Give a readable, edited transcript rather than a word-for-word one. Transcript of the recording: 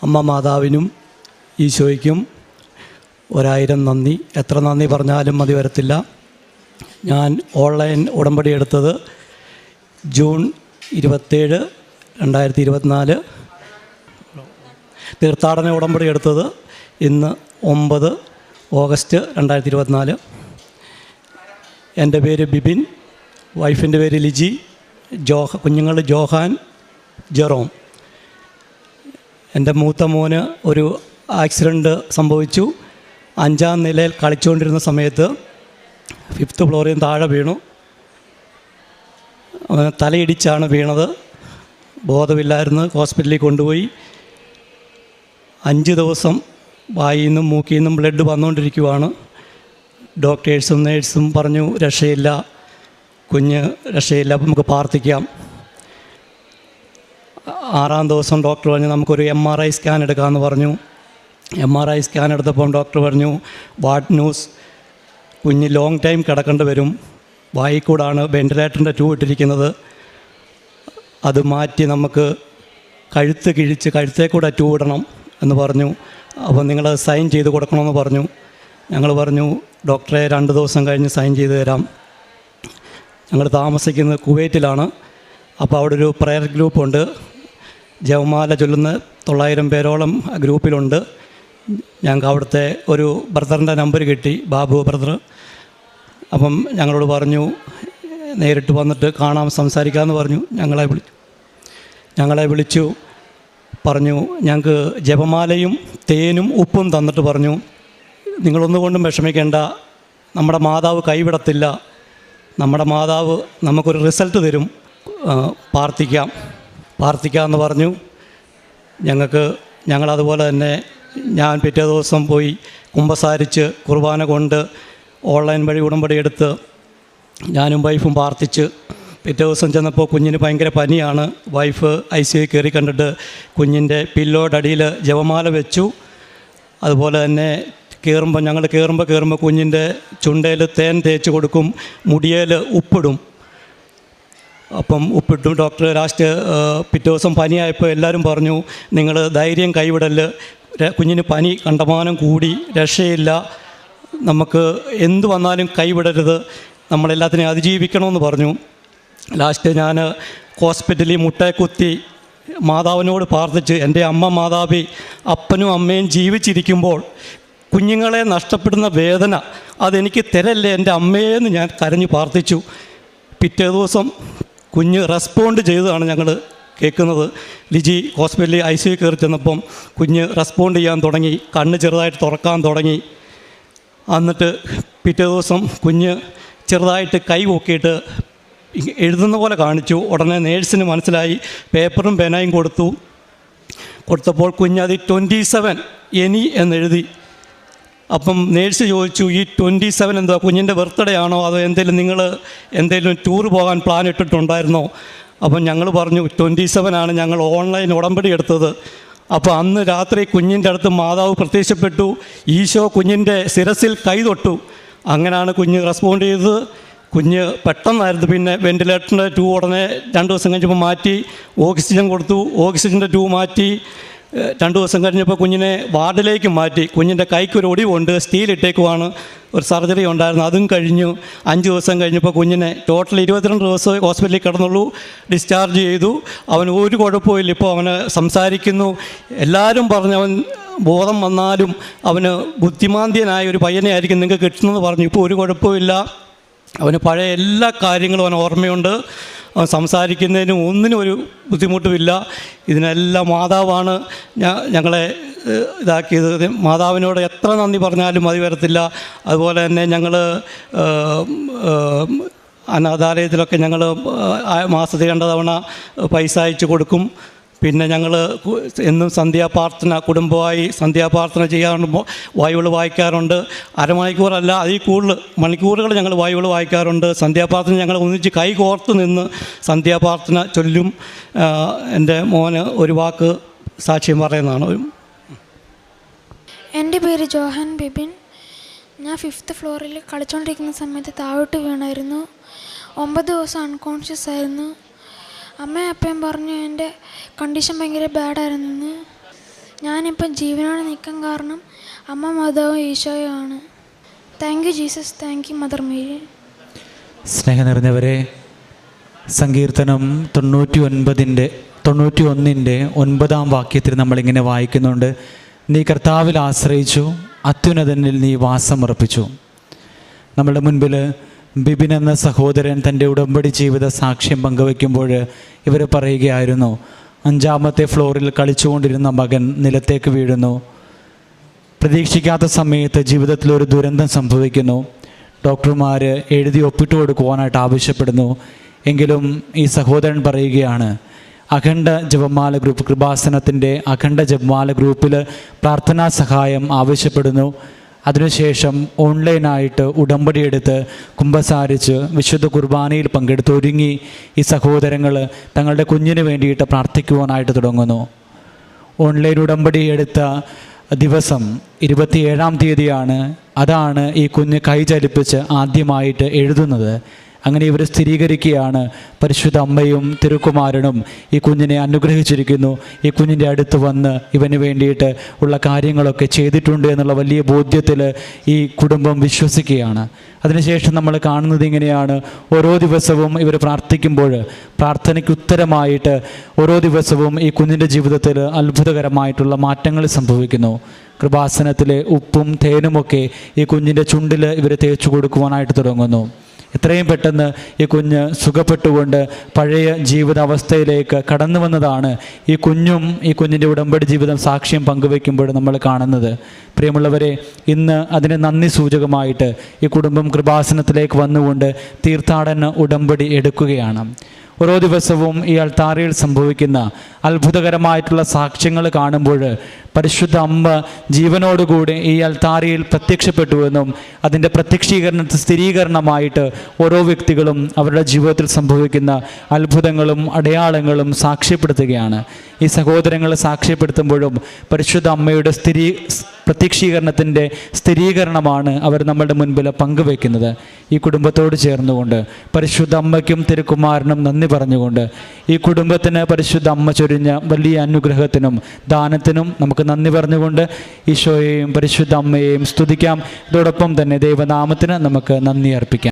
അമ്മ മാതാവിനും ഈശോയ്ക്കും 1000 നന്ദി. എത്ര നന്ദി പറഞ്ഞാലും മതി വരത്തില്ല. ഞാൻ ഓൺലൈൻ ഉടമ്പടി എടുത്തത് ജൂൺ 27, 2024. തീർത്ഥാടന ഉടമ്പടി എടുത്തത് ഇന്ന് 9 ഓഗസ്റ്റ് 2024. എൻ്റെ പേര് ബിബിൻ, വൈഫിൻ്റെ പേര് ലിജി, കുഞ്ഞുങ്ങൾ ജോഹാൻ, ജെറോം. എൻ്റെ മൂത്ത മോന് ഒരു ആക്സിഡൻറ്റ് സംഭവിച്ചു. 5ാം നിലയിൽ കളിച്ചുകൊണ്ടിരുന്ന സമയത്ത് 5th ഫ്ലോറിൽ നിന്ന് താഴെ വീണു. തലയിടിച്ചാണ് വീണത്. ബോധമില്ലായിരുന്നു. ഹോസ്പിറ്റലിൽ കൊണ്ടുപോയി. 5 ദിവസം വായിൽ നിന്നും മൂക്കിൽ നിന്നും ബ്ലഡ് വന്നുകൊണ്ടിരിക്കുവാണ്. ഡോക്ടേഴ്സും നേഴ്സും പറഞ്ഞു രക്ഷയില്ല, കുഞ്ഞ് രക്ഷയില്ല, അപ്പം നമുക്ക് പ്രാർത്ഥിക്കാം. 6ാം ദിവസം ഡോക്ടർ പറഞ്ഞു നമുക്കൊരു MRI സ്കാൻ എടുക്കാമെന്ന് പറഞ്ഞു. MRI സ്കാൻ എടുത്തപ്പം ഡോക്ടർ പറഞ്ഞു ബാഡ് ന്യൂസ്, കുഞ്ഞ് ലോങ് ടൈം കിടക്കേണ്ടി വരും. വായിൽ കൂടാണ് വെൻറ്റിലേറ്ററിൻ്റെ ട്യൂബ് ഇട്ടിരിക്കുന്നത്. അത് മാറ്റി നമുക്ക് കഴുത്ത് കിഴിച്ച് കഴുത്തേ കൂടെ ട്യൂബ് ഇടണം എന്ന് പറഞ്ഞു. അപ്പോൾ നിങ്ങൾ സൈൻ ചെയ്ത് കൊടുക്കണമെന്ന് പറഞ്ഞു. ഞങ്ങൾ പറഞ്ഞു ഡോക്ടറെ 2 ദിവസം കഴിഞ്ഞ് സൈൻ ചെയ്ത് തരാം. ഞങ്ങൾ താമസിക്കുന്നത് കുവൈറ്റിലാണ്. അപ്പോൾ അവിടെ ഒരു പ്രയർ ഗ്രൂപ്പുണ്ട്. ജപമാല ചൊല്ലുന്ന 900 പേരോളം ഗ്രൂപ്പിലുണ്ട്. ഞങ്ങൾക്ക് അവിടുത്തെ ഒരു ബ്രദറിൻ്റെ നമ്പർ കിട്ടി, ബാബു ബ്രദർ. അപ്പം ഞങ്ങളോട് പറഞ്ഞു നേരിട്ട് വന്നിട്ട് കാണാം, സംസാരിക്കാമെന്ന് പറഞ്ഞു. ഞങ്ങളെ വിളിച്ചു പറഞ്ഞു ഞങ്ങൾക്ക് ജപമാലയും തേനും ഉപ്പും തന്നിട്ട് പറഞ്ഞു നിങ്ങളൊന്നുകൊണ്ടും വിഷമിക്കേണ്ട, നമ്മുടെ മാതാവ് കൈവിടത്തില്ല, നമ്മുടെ മാതാവ് നമുക്കൊരു റിസൾട്ട് തരും, പ്രാർത്ഥിക്കാമെന്ന് പറഞ്ഞു. ഞങ്ങളതുപോലെ തന്നെ ഞാൻ പിറ്റേ ദിവസം പോയി കുമ്പസാരിച്ച് കുർബാന കൊണ്ട് ഓൺലൈൻ വഴി ഉടമ്പടി എടുത്ത് ഞാനും വൈഫും പ്രാർത്ഥിച്ച് പിറ്റേ ദിവസം ചെന്നപ്പോൾ കുഞ്ഞിന് ഭയങ്കര പനിയാണ്. വൈഫ് ICU കയറി കണ്ടിട്ട് കുഞ്ഞിൻ്റെ പില്ലോയുടെ അടിയിൽ ജപമാല വെച്ചു. അതുപോലെ തന്നെ ഞങ്ങൾ കയറുമ്പോൾ കുഞ്ഞിൻ്റെ ചുണ്ടയിൽ തേൻ തേച്ച് കൊടുക്കും, മുടിയേൽ ഉപ്പിടും. അപ്പം ഉപ്പിട്ടും ഡോക്ടർ ലാസ്റ്റ് പിറ്റേ ദിവസം പനിയായപ്പോൾ എല്ലാവരും പറഞ്ഞു നിങ്ങൾ ധൈര്യം കൈവിടല്, കുഞ്ഞിന് പനി കണ്ടമാനം കൂടി, രക്ഷയില്ല, നമുക്ക് എന്തു വന്നാലും കൈവിടരുത്, നമ്മളെല്ലാത്തിനെയും അതിജീവിക്കണമെന്ന് പറഞ്ഞു. ലാസ്റ്റ് ഞാൻ ഹോസ്പിറ്റലിൽ മുട്ടയെ കുത്തി മാതാവിനോട് പ്രാർത്ഥിച്ച് എൻ്റെ അമ്മ മാതാവി അപ്പനും അമ്മയും ജീവിച്ചിരിക്കുമ്പോൾ കുഞ്ഞുങ്ങളെ നഷ്ടപ്പെടുന്ന വേദന അതെനിക്ക് തരല്ലേ എൻ്റെ അമ്മയെന്ന് ഞാൻ കരഞ്ഞു പ്രാർത്ഥിച്ചു. പിറ്റേ ദിവസം കുഞ്ഞ് റെസ്പോണ്ട് ചെയ്തതാണ് ഞങ്ങൾ കേൾക്കുന്നത്. ലിജി ഹോസ്പിറ്റലിൽ ICU കയറി ചെന്നപ്പം കുഞ്ഞ് റെസ്പോണ്ട് ചെയ്യാൻ തുടങ്ങി, കണ്ണ് ചെറുതായിട്ട് തുറക്കാൻ തുടങ്ങി. എന്നിട്ട് പിറ്റേ ദിവസം കുഞ്ഞ് ചെറുതായിട്ട് കൈ പൊക്കിയിട്ട് എഴുതുന്ന പോലെ കാണിച്ചു. ഉടനെ നേഴ്സിന് മനസ്സിലായി, പേപ്പറും പേനയും കൊടുത്തപ്പോൾ കുഞ്ഞത് 27 എനി എന്നെഴുതി. അപ്പം നേഴ്സ് ചോദിച്ചു ഈ 27 എന്താ, കുഞ്ഞിൻ്റെ ബർത്ത്ഡേ ആണോ അതോ എന്തെങ്കിലും ടൂർ പോകാൻ പ്ലാൻ ഇട്ടിട്ടുണ്ടായിരുന്നോ? അപ്പം ഞങ്ങൾ പറഞ്ഞു 27 ആണ് ഞങ്ങൾ ഓൺലൈൻ ഉടമ്പടി എടുത്തത്. അപ്പോൾ അന്ന് രാത്രി കുഞ്ഞിൻ്റെ അടുത്ത് മാതാവ് പ്രത്യക്ഷപ്പെട്ടു, ഈശോ കുഞ്ഞിൻ്റെ ശിരസിൽ കൈ തൊട്ടു. അങ്ങനെയാണ് കുഞ്ഞ് റെസ്പോണ്ട് ചെയ്തത്. കുഞ്ഞ് പെട്ടെന്നായിരുന്നു. പിന്നെ വെൻറ്റിലേറ്ററിൻ്റെ ട്യൂബ് ഉടനെ 2 ദിവസം കഴിഞ്ഞപ്പോൾ മാറ്റി, ഓക്സിജൻ കൊടുത്തു. ഓക്സിജൻ്റെ ട്യൂബ് മാറ്റി 2 ദിവസം കഴിഞ്ഞപ്പോൾ കുഞ്ഞിനെ വാർഡിലേക്ക് മാറ്റി. കുഞ്ഞിൻ്റെ കൈക്കൊരു ഒടിവുണ്ട്, സ്റ്റീലിട്ടേക്കുവാണ്, ഒരു സർജറി ഉണ്ടായിരുന്നു, അതും കഴിഞ്ഞു. 5 ദിവസം കഴിഞ്ഞപ്പോൾ കുഞ്ഞിനെ ടോട്ടൽ 22 ദിവസം ഹോസ്പിറ്റലിൽ കിടന്നുള്ളൂ. ഡിസ്ചാർജ് ചെയ്തു. അവന് ഒരു കുഴപ്പമില്ല, ഇപ്പോൾ അവന് സംസാരിക്കുന്നു. എല്ലാവരും പറഞ്ഞു അവൻ ബോധം വന്നാലും അവന് ബുദ്ധിമാന്ദ്യനായ ഒരു പയ്യനെ ആയിരിക്കും നിങ്ങൾക്ക് കിട്ടുന്നതെന്ന് പറഞ്ഞു. ഇപ്പോൾ ഒരു കുഴപ്പമില്ല, അവന് പഴയ എല്ലാ കാര്യങ്ങളും അവന് ഓർമ്മയുണ്ട്. അവൻ സംസാരിക്കുന്നതിനും ഒന്നിനും ഒരു ബുദ്ധിമുട്ടുമില്ല. ഇതിനെല്ലാം മാതാവാണ് ഞങ്ങളെ ഇതാക്കിയത്. മാതാവിനോട് എത്ര നന്ദി പറഞ്ഞാലും മതി വരത്തില്ല. അതുപോലെ തന്നെ ഞങ്ങൾ അനാഥാലയത്തിലൊക്കെ ഞങ്ങൾ മാസത്തിൽ 2 തവണ പൈസ അയച്ചു കൊടുക്കും. പിന്നെ ഞങ്ങൾ എന്നും സന്ധ്യാപ്രാർത്ഥന, കുടുംബമായി സന്ധ്യാപ്രാർത്ഥന ചെയ്യാറുണ്ട്, ബൈബിൾ വായിക്കാറുണ്ട്. അരമണിക്കൂറല്ല, അതിൽ കൂടുതൽ മണിക്കൂറുകൾ ഞങ്ങൾ ബൈബിൾ വായിക്കാറുണ്ട്. സന്ധ്യാപ്രാർത്ഥന ഞങ്ങൾ ഒന്നിച്ച് കൈ കോർത്ത് നിന്ന് സന്ധ്യാപ്രാർത്ഥന ചൊല്ലും. എൻ്റെ മോന് ഒരു വാക്ക് സാക്ഷ്യം പറയുന്നതാണ്. എൻ്റെ പേര് ജോഹാൻ ബിബിൻ. ഞാൻ 5th ഫ്ലോറിൽ കളിച്ചുകൊണ്ടിരിക്കുന്ന സമയത്ത് താഴോട്ട് വീണായിരുന്നു. 9 ദിവസം അൺകോൺഷ്യസ് ആയിരുന്നു. അമ്മയും അപ്പയും പറഞ്ഞു എൻ്റെ കണ്ടീഷൻ ഭയങ്കര ബാഡായിരുന്നെന്ന്. ഞാനിപ്പം ജീവനോടെ നിൽക്കാൻ കാരണം അമ്മ മാതാവും ഈശോയും ആണ്. Thank you Jesus, thank you mother Mary. സ്നേഹം നിറഞ്ഞവരെ, സങ്കീർത്തനം 91-ൻ്റെ 9-ാം വാക്യത്തിൽ നമ്മളിങ്ങനെ വായിക്കുന്നുണ്ട്: നീ കർത്താവിൽ ആശ്രയിച്ചു, അത്യുന്നതനിൽ നീ വാസമുറപ്പിച്ചു. നമ്മളുടെ മുൻപിൽ ബിബിൻ എന്ന സഹോദരൻ തൻ്റെ ഉടമ്പടി ജീവിത സാക്ഷ്യം പങ്കുവയ്ക്കുമ്പോൾ ഇവർ പറയുകയായിരുന്നു, 5-ാമത്തെ ഫ്ലോറിൽ കളിച്ചുകൊണ്ടിരുന്ന മകൻ നിലത്തേക്ക് വീഴുന്നു. പ്രതീക്ഷിക്കാത്ത സമയത്ത് ജീവിതത്തിലൊരു ദുരന്തം സംഭവിക്കുന്നു. ഡോക്ടർമാർ എഴുതി ഒപ്പിട്ട് കൊടുക്കുവാനായിട്ട് ആവശ്യപ്പെടുന്നു. എങ്കിലും ഈ സഹോദരൻ പറയുകയാണ്, അഖണ്ഡ ജപമാല ഗ്രൂപ്പ്, കൃപാസനത്തിൻ്റെ അഖണ്ഡ ജപമാല ഗ്രൂപ്പിൽ പ്രാർത്ഥനാ സഹായം ആവശ്യപ്പെടുന്നു. അതിനുശേഷം ഓൺലൈനായിട്ട് ഉടമ്പടിയെടുത്ത് കുമ്പസാരിച്ച് വിശുദ്ധ കുർബാനയിൽ പങ്കെടുത്ത് ഒരുങ്ങി ഈ സഹോദരങ്ങൾ തങ്ങളുടെ കുഞ്ഞിന് വേണ്ടിയിട്ട് പ്രാർത്ഥിക്കുവാനായിട്ട് തുടങ്ങുന്നു. ഓൺലൈൻ ഉടമ്പടി എടുത്ത ദിവസം 27-ാം തീയതിയാണ്. അതാണ് ഈ കുഞ്ഞ് കൈ ചലിപ്പിച്ച് ആദ്യമായിട്ട് എഴുതുന്നത്. അങ്ങനെ ഇവർ സ്ഥിരീകരിക്കുകയാണ്, പരിശുദ്ധ അമ്മയും തിരുക്കുമാരനും ഈ കുഞ്ഞിനെ അനുഗ്രഹിച്ചിരിക്കുന്നു, ഈ കുഞ്ഞിൻ്റെ അടുത്ത് വന്ന് ഇവന് വേണ്ടിയിട്ട് ഉള്ള കാര്യങ്ങളൊക്കെ ചെയ്തിട്ടുണ്ട് എന്നുള്ള വലിയ ബോധ്യത്തിൽ ഈ കുടുംബം വിശ്വസിക്കുകയാണ്. അതിനുശേഷം നമ്മൾ കാണുന്നത് ഇങ്ങനെയാണ്: ഓരോ ദിവസവും ഇവർ പ്രാർത്ഥിക്കുമ്പോൾ പ്രാർത്ഥനയ്ക്ക് ഉത്തരമായിട്ട് ഓരോ ദിവസവും ഈ കുഞ്ഞിൻ്റെ ജീവിതത്തിൽ അത്ഭുതകരമായിട്ടുള്ള മാറ്റങ്ങൾ സംഭവിക്കുന്നു. കൃപാസനത്തിലെ ഉപ്പും തേനുമൊക്കെ ഈ കുഞ്ഞിൻ്റെ ചുണ്ടിൽ ഇവർ തേച്ചു കൊടുക്കുവാനായിട്ട് തുടങ്ങുന്നു. എത്രയും പെട്ടെന്ന് ഈ കുഞ്ഞ് സുഖപ്പെട്ടുകൊണ്ട് പഴയ ജീവിതാവസ്ഥയിലേക്ക് കടന്നു വന്നതാണ് ഈ കുഞ്ഞും ഈ കുഞ്ഞിൻ്റെ ഉടമ്പടി ജീവിതം സാക്ഷ്യം പങ്കുവയ്ക്കുമ്പോൾ നമ്മൾ കാണുന്നത്. പ്രിയമുള്ളവരെ, ഇന്ന് അതിന് നന്ദി സൂചകമായിട്ട് ഈ കുടുംബം കൃപാസനത്തിലേക്ക് വന്നുകൊണ്ട് തീർത്ഥാടന ഉടമ്പടി എടുക്കുകയാണ്. ഓരോ ദിവസവും ഈ അൾത്താരയിൽ സംഭവിക്കുന്ന അത്ഭുതകരമായിട്ടുള്ള സാക്ഷ്യങ്ങൾ കാണുമ്പോൾ പരിശുദ്ധ അമ്മ ജീവനോടുകൂടി ഈ അൾത്താരയിൽ പ്രത്യക്ഷപ്പെട്ടുവെന്നും അതിൻ്റെ സ്ഥിരീകരണമായിട്ട് ഓരോ വ്യക്തികളും അവരുടെ ജീവിതത്തിൽ സംഭവിക്കുന്ന അത്ഭുതങ്ങളും അടയാളങ്ങളും സാക്ഷ്യപ്പെടുത്തുകയാണ്. ഈ സഹോദരങ്ങൾ സാക്ഷ്യപ്പെടുത്തുമ്പോഴും പരിശുദ്ധ അമ്മയുടെ പ്രത്യക്ഷീകരണത്തിൻ്റെ സ്ഥിരീകരണമാണ് അവർ നമ്മളുടെ മുൻപിൽ പങ്കുവയ്ക്കുന്നത്. ഈ കുടുംബത്തോട് ചേർന്നുകൊണ്ട് പരിശുദ്ധ അമ്മയ്ക്കും തിരുക്കുമാരനും നന്ദി പറഞ്ഞുകൊണ്ട് ഈ കുടുംബത്തിന് പരിശുദ്ധ അമ്മ ചൊരിഞ്ഞ വലിയ അനുഗ്രഹത്തിനും ദാനത്തിനും നമുക്ക് നന്ദി പറഞ്ഞുകൊണ്ട് ഈശോയെയും പരിശുദ്ധ അമ്മയെയും സ്തുതിക്കാം. ഇതോടൊപ്പം തന്നെ ദൈവനാമത്തിന് നമുക്ക് നന്ദി അർപ്പിക്കാം.